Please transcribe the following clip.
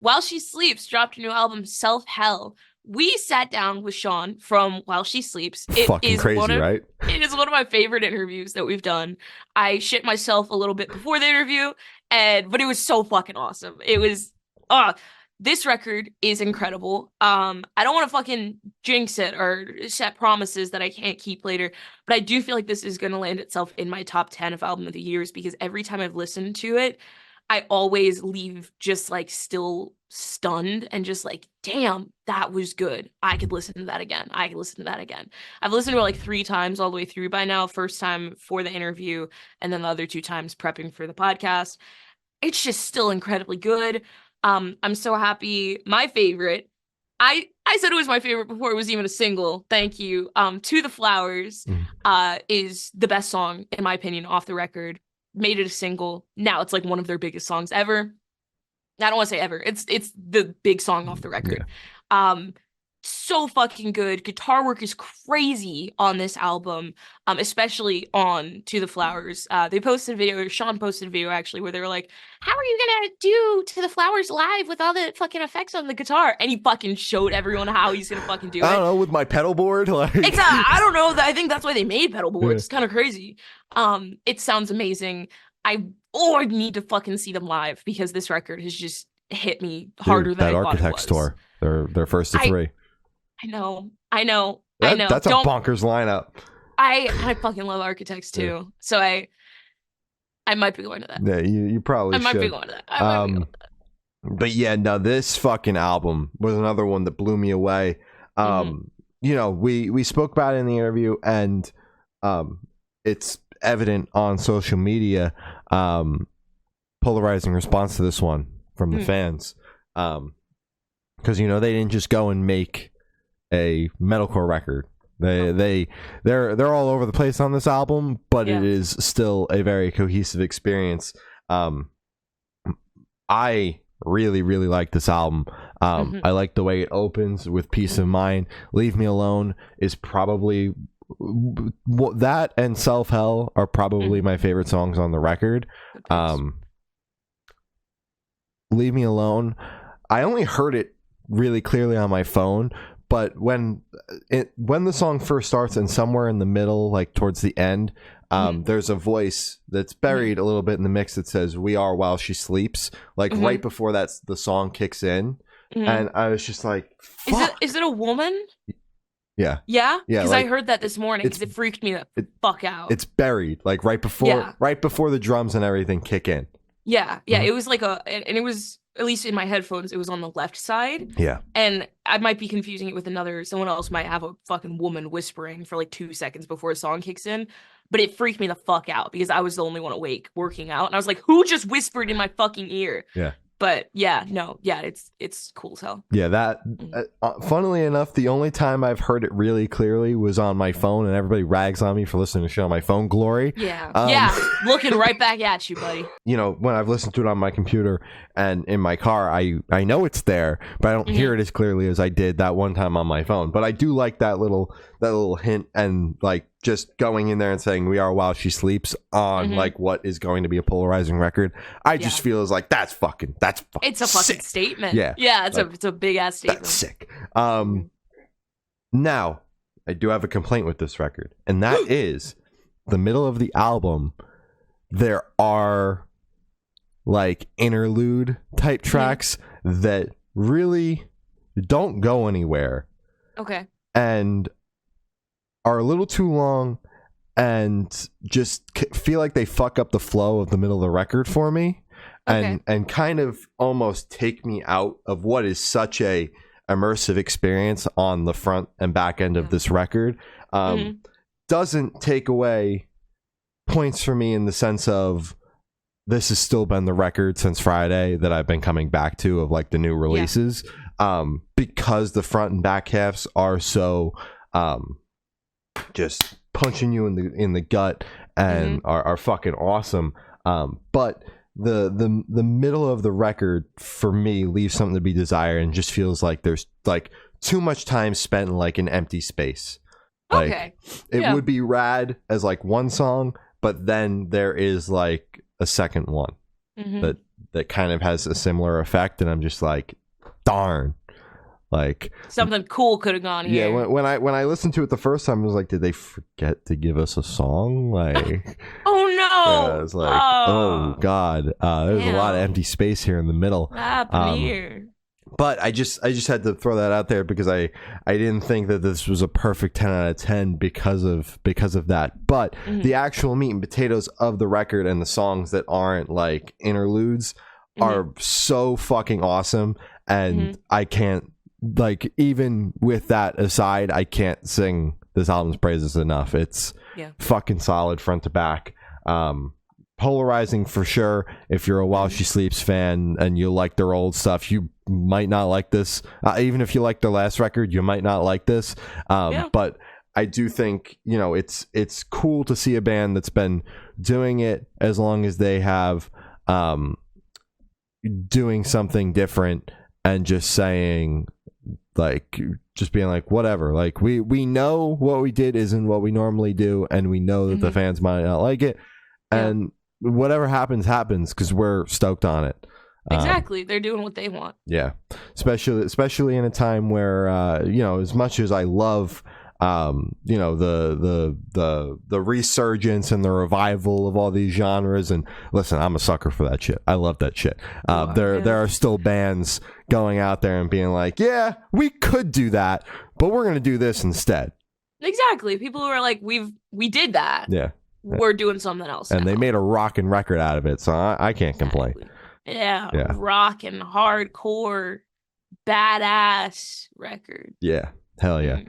While She Sleeps dropped a new album, Self Hell. We sat down with Sean from While She Sleeps. Fucking crazy, right? It is one of my favorite interviews that we've done. I shit myself a little bit before the interview, but it was so fucking awesome. It was this record is incredible. I don't want to fucking jinx it or set promises that I can't keep later, but I do feel like this is going to land itself in my top 10 of album of the years because every time I've listened to it, I always leave just like still stunned and just like, damn, that was good. I could listen to that again. I could listen to that again. I've listened to it like 3 times all the way through by now. First time for the interview, and then the other 2 times prepping for the podcast. It's just still incredibly good. I'm so happy. My favorite, I said it was my favorite before it was even a single. Thank you. To the Flowers, is the best song in my opinion off the record. Made it a single. Now it's like one of their biggest songs ever. I don't want to say ever. It's the big song off the record. Yeah. So fucking good. Guitar work is crazy on this album, especially on To the Flowers. They posted a video, or Sean posted a video actually, where they were like, how are you gonna do To the Flowers live with all the fucking effects on the guitar? And he fucking showed everyone how he's gonna fucking do it. I don't know, with my pedal board? Like... I don't know. I think that's why they made pedal boards. Yeah. It's kind of crazy. It sounds amazing. I need to fucking see them live because this record has just hit me harder than I thought it was. That Architects tour, their first of 3. I know. That's a bonkers lineup. I fucking love Architects too. Yeah. So I might be going to that. Yeah, you probably should. I might be going to that. But yeah, no, this fucking album was another one that blew me away. You know, we spoke about it in the interview, and it's evident on social media, polarizing response to this one from the fans. Because, you know, they didn't just go and make a metalcore record. They're all over the place on this album, but it is still a very cohesive experience. I really like this album. I like the way it opens with Peace of Mind. Leave Me Alone is probably that, and Self Hell are probably my favorite songs on the record. Leave Me Alone, I only heard it really clearly on my phone, but when the song first starts and somewhere in the middle, like towards the end, there's a voice that's buried a little bit in the mix that says "We Are While She Sleeps," like right before the song kicks in, and I was just like, fuck. Is it a woman? Yeah. Because like, I heard that this morning because it freaked me the fuck out. It's buried like right before the drums and everything kick in. Yeah. It was like and it was, at least in my headphones, it was on the left side. Yeah. And I might be confusing it with someone else might have a fucking woman whispering for like 2 seconds before a song kicks in. But it freaked me the fuck out because I was the only one awake working out. And I was like, who just whispered in my fucking ear? Yeah. But it's cool as hell. Yeah, that funnily enough, the only time I've heard it really clearly was on my phone, and everybody rags on me for listening to the show on my phone. Glory. Yeah, looking right back at you, buddy. You know, when I've listened to it on my computer and in my car, I know it's there, but I don't hear it as clearly as I did that one time on my phone. But I do like that little hint, and like just going in there and saying "We Are While She Sleeps" on like what is going to be a polarizing record. I just feel as like that's fucking it's a fucking statement. Yeah, it's a big ass statement. That's sick. Now I do have a complaint with this record, and that is the middle of the album. There are like interlude type tracks that really don't go anywhere. Okay. And are a little too long and just feel like they fuck up the flow of the middle of the record for me, and kind of almost take me out of what is such a immersive experience on the front and back end of this record. Doesn't take away points for me in the sense of this has still been the record since Friday that I've been coming back to of like the new releases, because the front and back halves are so just punching you in the gut and are fucking awesome. But the middle of the record for me leaves something to be desired, and just feels like there's like too much time spent in like an empty space. Like, it would be rad as like one song, but then there is like a second one that kind of has a similar effect, and I'm just like, darn. Like something cool could have gone yeah, here. when I listened to it the first time, I was like, did they forget to give us a song? Like, Oh no! yeah, it's like, oh god, there's a lot of Damn. empty space here in the middle. What happened here? But I just had to throw that out there because I didn't think that this was a perfect 10 out of 10 because of that. But the actual meat and potatoes of the record and the songs that aren't like interludes are so fucking awesome, and I can't, like, even with that aside, I can't sing this album's praises enough. It's fucking solid front to back. Polarizing for sure. If you're a While She Sleeps fan and you like their old stuff, you might not like this. Even if you like their last record, you might not like this. But I do think, you know, it's cool to see a band that's been doing it as long as they have doing something different and just saying, like, just being like, whatever, like, we know what we did isn't what we normally do, and we know that the fans might not like it, and whatever happens because we're stoked on it. Exactly. They're doing what they want. Yeah, especially in a time where you know, as much as I love you know, the resurgence and the revival of all these genres, and listen, I'm a sucker for that shit. I love that shit. There are still bands going out there and being like, yeah, we could do that, but we're gonna do this instead. Exactly. People who are like, we did that. Yeah, we're doing something else. And now. they made a rockin' record out of it, so I can't complain. Yeah, rock and hardcore, badass record. Yeah, hell yeah.